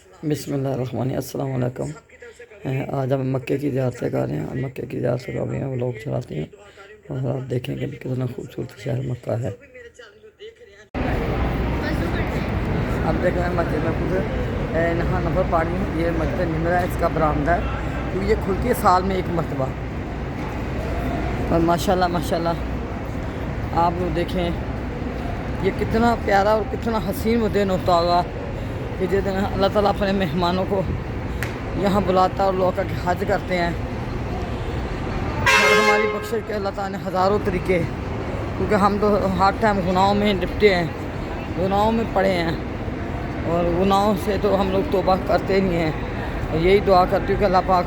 बिस्मिल्लाहिर्रहमानिर्रहीम अस्सलाम वालेकुम। आज हम मक्के की ज़ियारत से कर रहे हैं और मक्के की ज़ियारत से कभी हम लोग चलाते हैं और आप देखेंगे कि कितना खूबसूरत शहर मक्का है। अब देख रहे हैं मस्जिद में खुद नहा नफर पानी, ये मस्जिद निमरा है, इसका बरामदा है क्योंकि ये खुलती है साल में एक मरतबा। और माशाल्लाह माशाल्लाह आप लोग देखें ये कितना प्यारा और कितना हसीन दिन होता होगा कि जिस दिन अल्लाह ताला अपने मेहमानों को यहाँ बुलाता है और लोग आके हज करते हैं। और हमारी बख्शिश के अल्लाह ताला ने हज़ारों तरीके, क्योंकि हम तो हर टाइम गुनाहों में निपटे हैं, गुनाहों में पड़े हैं और गुनाहों से तो हम लोग तौबा करते नहीं हैं। और यही दुआ करती हूँ कि अल्लाह पाक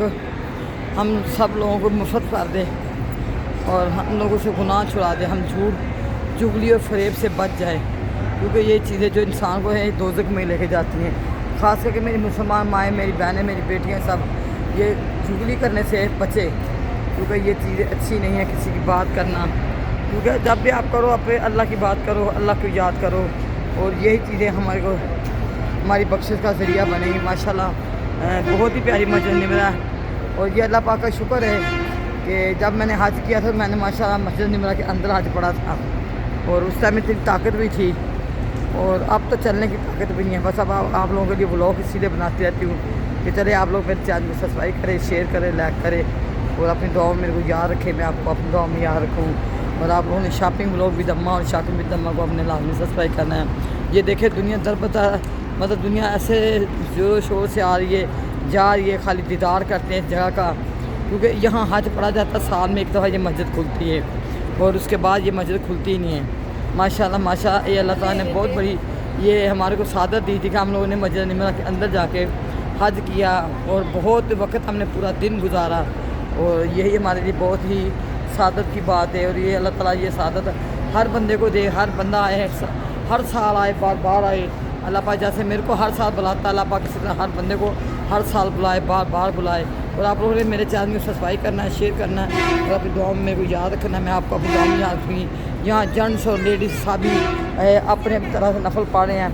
हम सब लोगों को मुफ़त कर दे और हम लोगों से गुनाह छुड़ा दे, हम झूठ चुगली और फरेब से बच जाए, क्योंकि ये चीज़ें जो इंसान को है दोज़ख में लेके जाती हैं। ख़ास करके मेरी मुसलमान माएँ, मेरी बहनें, मेरी बेटियाँ सब ये चुगली करने से बचे, क्योंकि ये चीज़ें अच्छी नहीं है किसी की बात करना। क्योंकि जब भी आप करो अपने अल्लाह की बात करो, अल्लाह को याद करो और यही चीज़ें हमारे को हमारी बख्शिश का ज़रिया बनेगी। माशाल्लाह बहुत ही प्यारी मस्जिद निमरा है और ये अल्लाह पाक का शुक्र है कि जब मैंने हज किया था मैंने माशाल्लाह मस्जिद निमरा के अंदर हज पड़ा था और उस टाइम इतनी ताकत भी थी और अब तो चलने की ताकत भी नहीं है। बस अब आप लोगों के लिए व्लॉग इसीलिए बनाती रहती हूँ कि चले आप लोग मेरे चैनल को सब्सक्राइब करें, शेयर करें, लाइक करें और अपनी दुआ में मेरे को याद रखें, मैं आपको अपनी दुआ में याद रखूँ। और आप लोगों ने शॉपिंग व्लॉग भी दम्मा और शॉपिंग भी दम्मा को अपने लाजमी सब्सक्राइब करना है। ये देखें दुनिया दर बता, मतलब दुनिया ऐसे ज़ोर शोर से आ रही है, जा रही है, खाली दीदार करते हैं इस जगह का, क्योंकि यहाँ हज पड़ा जाता है साल में एक दफ़ा ये मस्जिद खुलती है और उसके बाद ये मस्जिद खुलती ही नहीं है। माशाल्लाह माशाल्लाह ये अल्लाह ताला ने बहुत बड़ी ये हमारे को सादत दी थी कि हम लोगों ने मस्जिद निमरा के अंदर जाके हज किया और बहुत वक्त हमने पूरा दिन गुजारा और यही हमारे लिए बहुत ही सादत की बात है। और ये अल्लाह ताला ये सादत हर बंदे को दे, हर बंदा आए, हर साल आए, बार बार आए। अल्लाह पाक जैसे मेरे को हर साल बुलाता है, अल्लाह पाक इसी तरह हर बंदे को हर साल बुलाए, बार बार बुलाए। और आप लोगों ने मेरे चैनल में सब्सक्राइब करना है, शेयर करना है और अपनी दुआ में मेरे को याद रखना है। मैं आपको अपनी दुआ में याद रखूँगी। यहाँ जेंट्स और लेडीज़ सभी अपने तरह से नफल पढ़ रहे हैं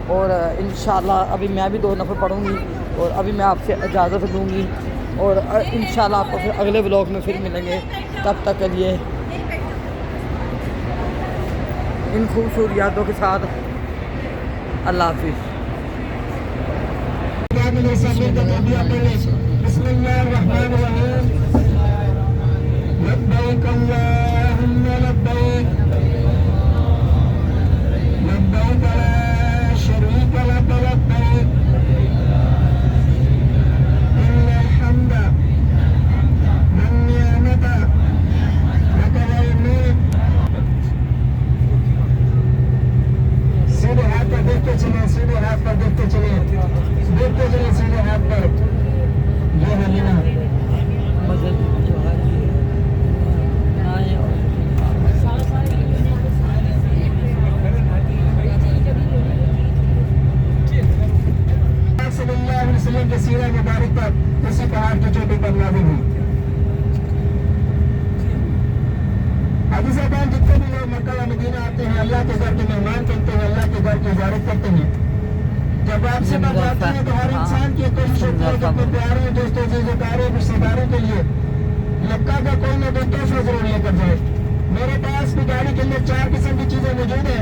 और इंशाल्लाह अभी मैं भी 2 नफल पढ़ूँगी और अभी मैं आपसे इजाज़त लूँगी और इंशाल्लाह आपको फिर अगले व्लॉग में फिर मिलेंगे। तब तक के लिए इन खूबसूरत यादों के साथ अल्लाह हाफिज़। लब्बैक अल्लाहुम्मा लब्बैक लब्बैक ला शरीक लक लब्बैक इन्नल हम्दा वन्निअमता लक वल मुल्क। सीधे हाथ पर देखते चले, सीधे हाथ पर देखते चले, देखते चले सीधे हाथ पर। ये है मीना के सीरा मुबारक पर किसी पहाड़ की चोटी पर नाज़िल हुई। हदीस-ए-पाक जितने भी लोग मक्का व मदीना आते हैं, अल्लाह के घर के मेहमान बनते हैं, अल्लाह के घर की ज़ियारत करते हैं। जब वापसी पर जाते हैं तो हर इंसान की कोशिश होती है कि अपने प्यारे दोस्तों, अज़ीज़ों, रिश्तेदारों के लिए मक्का का कोई ना कोई तोहफा जरूर लेकर जाए। मेरे पास भी गाड़ी के अंदर 4 किस्म की चीज़ें मौजूद है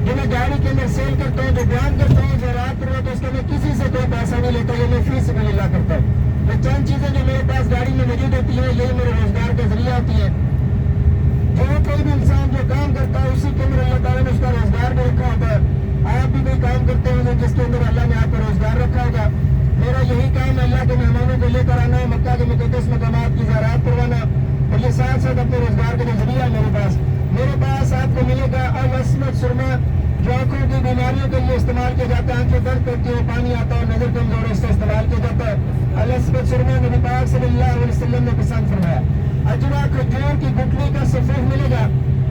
जो मैं गाड़ी के अंदर सेल करता हूँ, जो बयान करता हूँ, जो रात पर तो उसका मैं किसी से कोई पैसा नहीं लेता, ये मैं फी से मिला करता हूँ। मैं चंद चीज़ें जो मेरे पास गाड़ी में मौजूद होती है यही मेरे रोजगार का जरिया होती है। जो कोई भी इंसान जो काम करता है उसी के अंदर अल्लाह ताला ने उसका रोजगार भी रखा होता है। आप भी कोई काम करते होंगे जिसके अंदर अल्लाह ने आपको रोजगार रखा होगा। मेरा यही काम है अल्लाह के मेहमानों को लेकर आना, मक्का के मुक़द्दस मकामात की ज़ियारत करवाना और ये साथ साथ अपने रोजगार का जरिया है। मेरे पास आपको मिलेगा अल-अस्मद सुरमा जो आँखों की बीमारियों के लिए इस्तेमाल किया जाता है, आँखें दर्द करती है, पानी आता है, नजर कमजोर है, इससे इस्तेमाल किया जाता है। अल-अस्मद सुरमा नबी पाक सल्लल्लाहु अलैहि वसल्लम ने पसंद फरमाया। अजवा खजूर की गुठली का सफ़ेद मिलेगा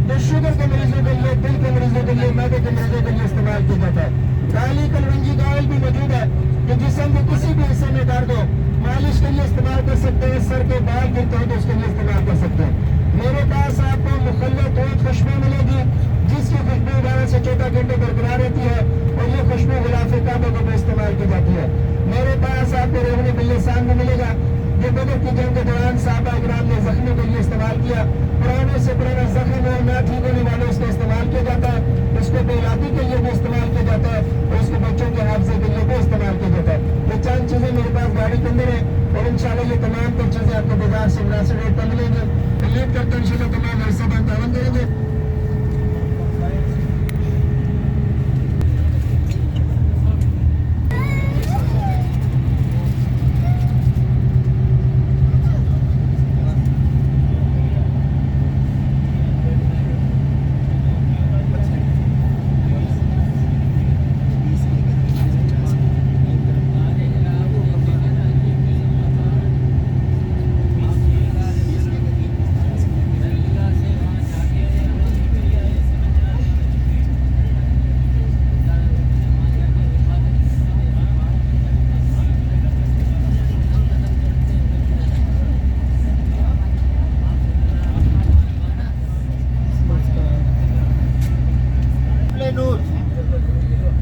जो शुगर के मरीजों के लिए, दिल के मरीजों के लिए, मैदे के मरीजों के लिए इस्तेमाल किया जाता है। काली कलवंजी का ऑयल भी मौजूद है जो जिस्म के किसी भी हिस्से में दर्द हो मालिश के लिए इस्तेमाल कर सकते हैं। सर के बाल गिरते हैं तो उसके लिए इस्तेमाल कर सकते हैं। मेरे पास आपको मुखल्लत खुशबू मिलेगी जिसकी खुशबू 12 से 14 घंटे बरकरार रहती है और ये खुशबू गिलाफ काबा को इस्तेमाल की जाती है। बदर की जंग के दौरान साहबा इकराम ने जख्मों के लिए इस्तेमाल किया। पुराने से पुराना जख्म और ना ठीक होने वाले उसका इस्तेमाल किया जाता है, उसको बेलाती के लिए भी इस्तेमाल किया जाता है और उसको बच्चों के हादसे के लिए भी इस्तेमाल किया जाता है। ये चंद चीजें मेरे पास गाड़ी के अंदर है और इंशाल्लाह ये तमाम तर चीजें आपको बाजार से मुनासिब रेट पर मिलेंगी। उम्मीद करता हूं इंशाल्लाह तमाम हिस्सा तावन करेंगे।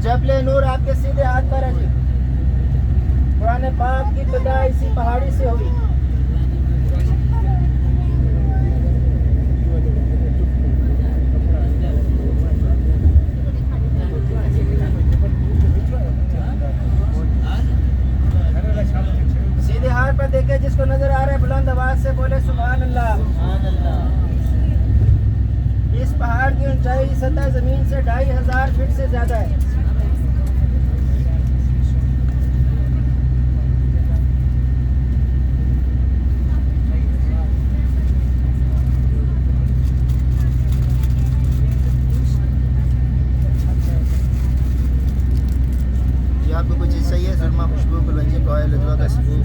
जबले नूर आपके सीधे हाथ पर है जी। कुरान पाक की इब्तिदा इसी पहाड़ी से हुई। सीधे हाथ पर देखे जिसको नजर आ रहा है बुलंद आवाज से बोले सुभान अल्लाह। इस पहाड़ की ऊंचाई सतह जमीन से 2500 फीट से ज्यादा है। आपको कुछ चीज़ चाहिए? सुरमा, खुशबू, गुलवंजी, कोयल, लदवा का सबूत।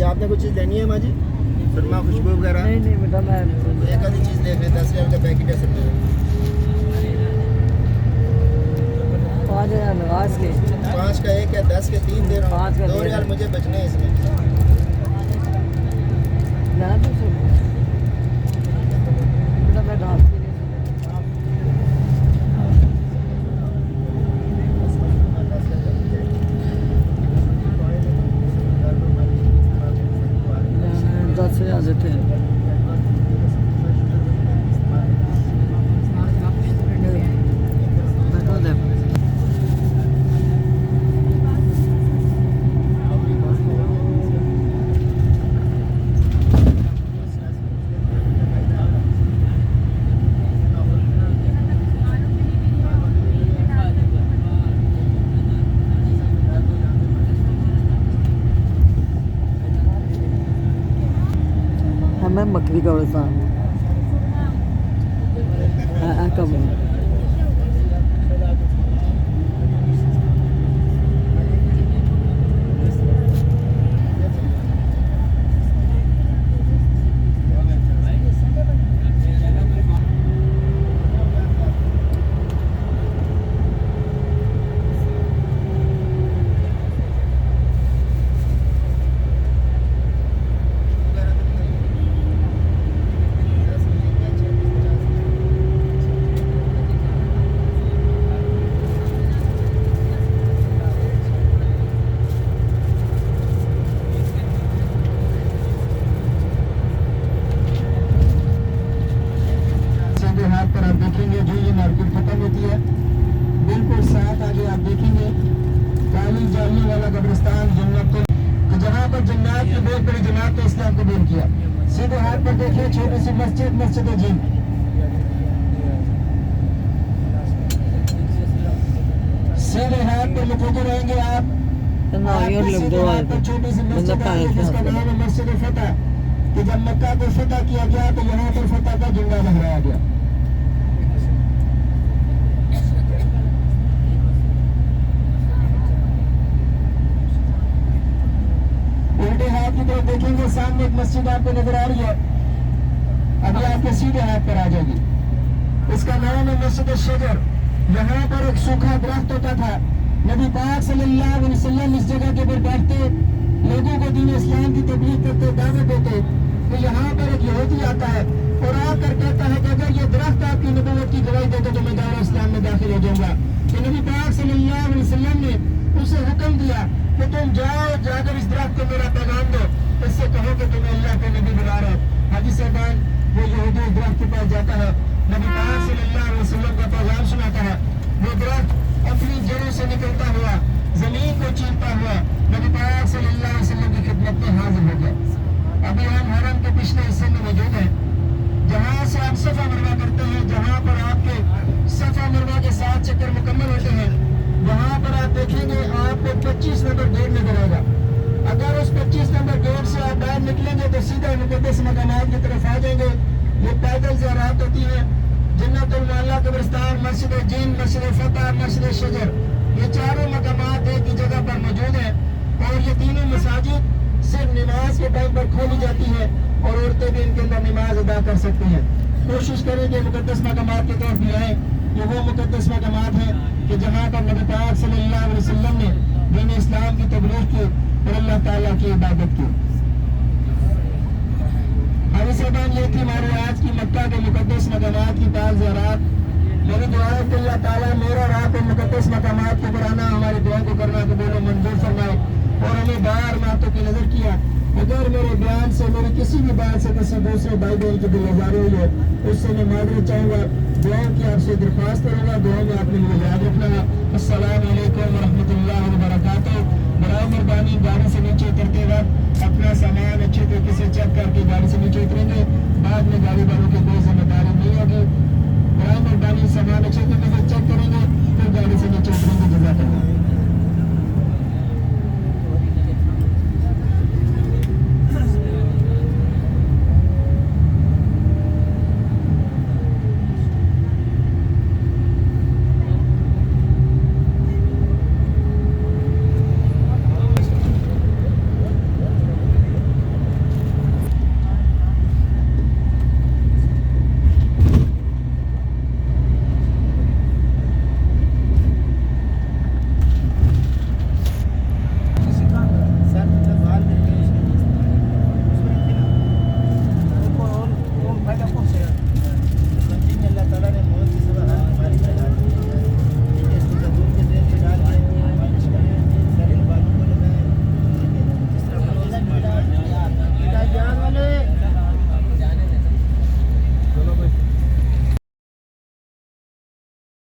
आपने कुछ चीज़ लेनी है माँ जी? सुरमा, खुशबू वगैरह? नहीं बेटा, मैं एक आधी चीज़ देख लें। 10,000 का पैकेट है सुरमा। 5,000 नवाज के 5 का एक है, 10 के 3 दे रहा हूँ। 5 का 2 रियाल मुझे बचने हैं इसमें। बेटा मैं घास के लिए देते हैं। मैं मकरी का वैसा कब सीधे हाथ पर देखिए छोटी सी मस्जिद, मस्जिद जिन। सीधे हाथ पर मुतवज्जो रहेंगे आप। सीधे हाथ पर छोटी सी मस्जिद है जिसका नाम है मस्जिद फतह, कि जब मक्का को फतह किया गया तो यहाँ पर फतह का झंडा लहराया गया। देखिए सामने एक मस्जिद आपको नजर आ रही है, अभी आपके सीधे हाथ पर आ जाएगी। इसका नाम है मस्जिद शजर। यहाँ पर एक सूखा दरख्त होता था। नबी पाक सल्लल्लाहु अलैहि वसल्लम इस जगह के ऊपर बैठते, लोगों को दीन इस्लाम की तबलीग करते, दावत देते। तो यहाँ पर एक यहूदी आता है और आकर कहता है कि अगर ये दरख्त आपकी नबूवत की गवाही देते तो मैं दारुल इस्लाम में दाखिल हो जाऊंगा। तो नबी पाक सल्लल्लाहु अलैहि वसल्लम ने उसे हुक्म दिया कि तुम जाओ, जाकर इस दरख्त को मेरा पैगाम दो, इससे कहो कि तुम्हें अल्लाह के नबी बुला रहे। हाजी साहबान वो यहूदी दरख्त के पास जाता है, नबी पाक सल्लल्लाहु अलैहि वसल्लम का पैगाम सुनाता है। वो दरख्त अपनी जड़ों से निकलता हुआ जमीन को चीरता हुआ नबी पाक सल्लल्लाहु अलैहि वसल्लम की खिदमत में हाजिर हो गया। अभी हम हरम के पिछले हिस्से में मौजूद हैं, जहाँ से आप सफा मरवा करते हैं, जहाँ पर आपके सफा मरवा के 7 चक्कर मुकम्मल होते हैं, वहाँ पर आप देखेंगे आपको 25 नंबर गेट नजर आएगा। अगर उस 25 नंबर गेट से आप बाहर निकलेंगे तो सीधा मुकद्दस मकामात की तरफ आ जाएंगे। ये पैदल ज़ियारत होती है। जन्नतुल मअला कब्रिस्तान, मस्जिद जिन, मस्जिद फतह, मस्जिद शजर, ये चारों मकामात एक ही जगह पर मौजूद हैं। और ये तीनों मसाजिद सिर्फ नमाज के टाइम पर खोली जाती है और औरतें भी इनके अंदर नमाज अदा कर सकती हैं। कोशिश करें कि मुकद्दस मकामात की तरफ भी आएँ। ये वो मुकद्दस मकामात हैं कि जहाँ पर नबी पाक सल्लल्लाहु अलैहि वसल्लम ने दीन इस्लाम की तबलीग की और अल्लाह ताला की इबादत की। हमारी साहबान ये थी हमारे आज की मक्का के मुकद्दस मकामात की पाक ज़ियारत। मेरी दुआ है कि अल्लाह ताला मेरा और आपको मुकद्दस मकामात को बढ़ाना, हमारी दुआ को करना कबूल मंजूर फरमाए और हमें बाहर मातों की नजर किया। अगर मेरे बयान से, मेरी किसी भी बात से किसी दूसरे भाई बहन की दिल आजारी हुई है, उससे मैं माजरत चाहूँगा। दुआ की आपसे दरख्वास्त करूँगा, दुआ में आपने मुझे याद रखना। अस्सलाम वालेकुम वरहमतुल्लाहि वबरकातुहू। बराए मेहरबानी गाड़ी से नीचे उतरते वक्त अपना सामान अच्छे तरीके से चेक करके गाड़ी से नीचे उतरेंगे। बाद में गाड़ी वालों की कोई जिम्मेदारी